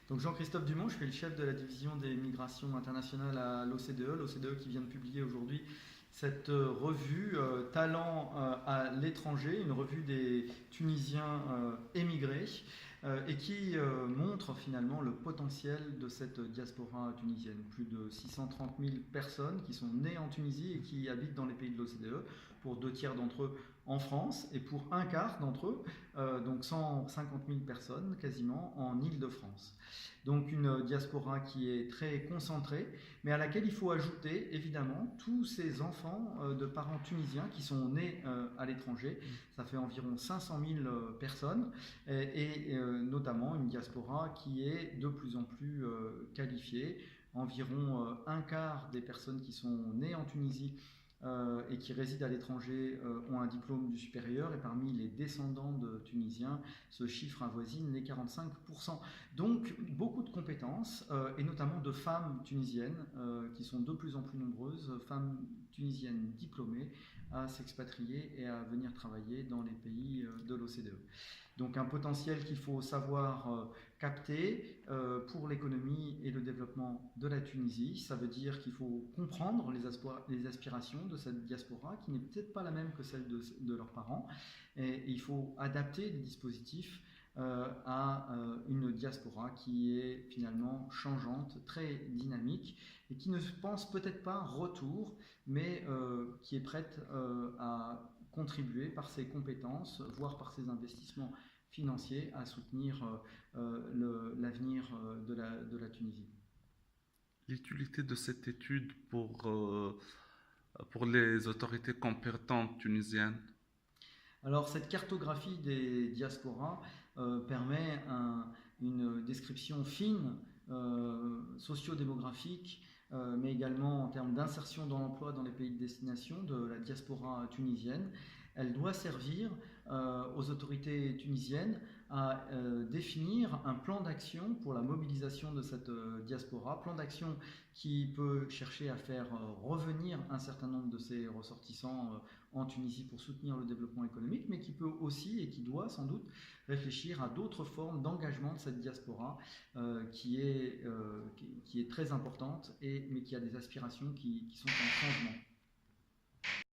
Donc Jean-Christophe Dumont, je suis le chef de la division des migrations internationales à l'OCDE qui vient de publier aujourd'hui cette revue Talents à l'étranger, une revue des Tunisiens émigrés et qui montre finalement le potentiel de cette diaspora tunisienne. Plus de 630 000 personnes qui sont nées en Tunisie et qui habitent dans les pays de l'OCDE, pour 2 tiers d'entre eux en France et pour 1/4 d'entre eux, donc 150 000 personnes quasiment, en Île-de-France. Donc une diaspora qui est très concentrée, mais à laquelle il faut ajouter évidemment tous ces enfants de parents tunisiens qui sont nés à l'étranger. Ça fait environ 500 000 personnes et notamment une diaspora qui est de plus en plus qualifiée. Environ 1/4 des personnes qui sont nées en Tunisie et qui résident à l'étranger ont un diplôme du supérieur, et parmi les descendants de Tunisiens, ce chiffre avoisine les 45%. Donc beaucoup de compétences, et notamment de femmes tunisiennes qui sont de plus en plus nombreuses, femmes tunisiennes diplômées, à s'expatrier et à venir travailler dans les pays de l'OCDE. Donc un potentiel qu'il faut savoir capter pour l'économie et le développement de la Tunisie. Ça veut dire qu'il faut comprendre les aspirations de cette diaspora, qui n'est peut-être pas la même que celle de leurs parents, et il faut adapter les dispositifs à une diaspora qui est finalement changeante, très dynamique, et qui ne pense peut-être pas retour, mais qui est prête à contribuer par ses compétences, voire par ses investissements financiers, à soutenir l'avenir de la Tunisie. L'utilité de cette étude pour les autorités compétentes tunisiennes. Alors cette cartographie des diasporas permet une description fine, sociodémographique, mais également en termes d'insertion dans l'emploi dans les pays de destination de la diaspora tunisienne. Elle doit servir aux autorités tunisiennes à définir un plan d'action pour la mobilisation de cette diaspora, plan d'action qui peut chercher à faire revenir un certain nombre de ses ressortissants en Tunisie pour soutenir le développement économique, mais qui peut aussi et qui doit sans doute réfléchir à d'autres formes d'engagement de cette diaspora qui est très importante, mais qui a des aspirations qui sont en changement.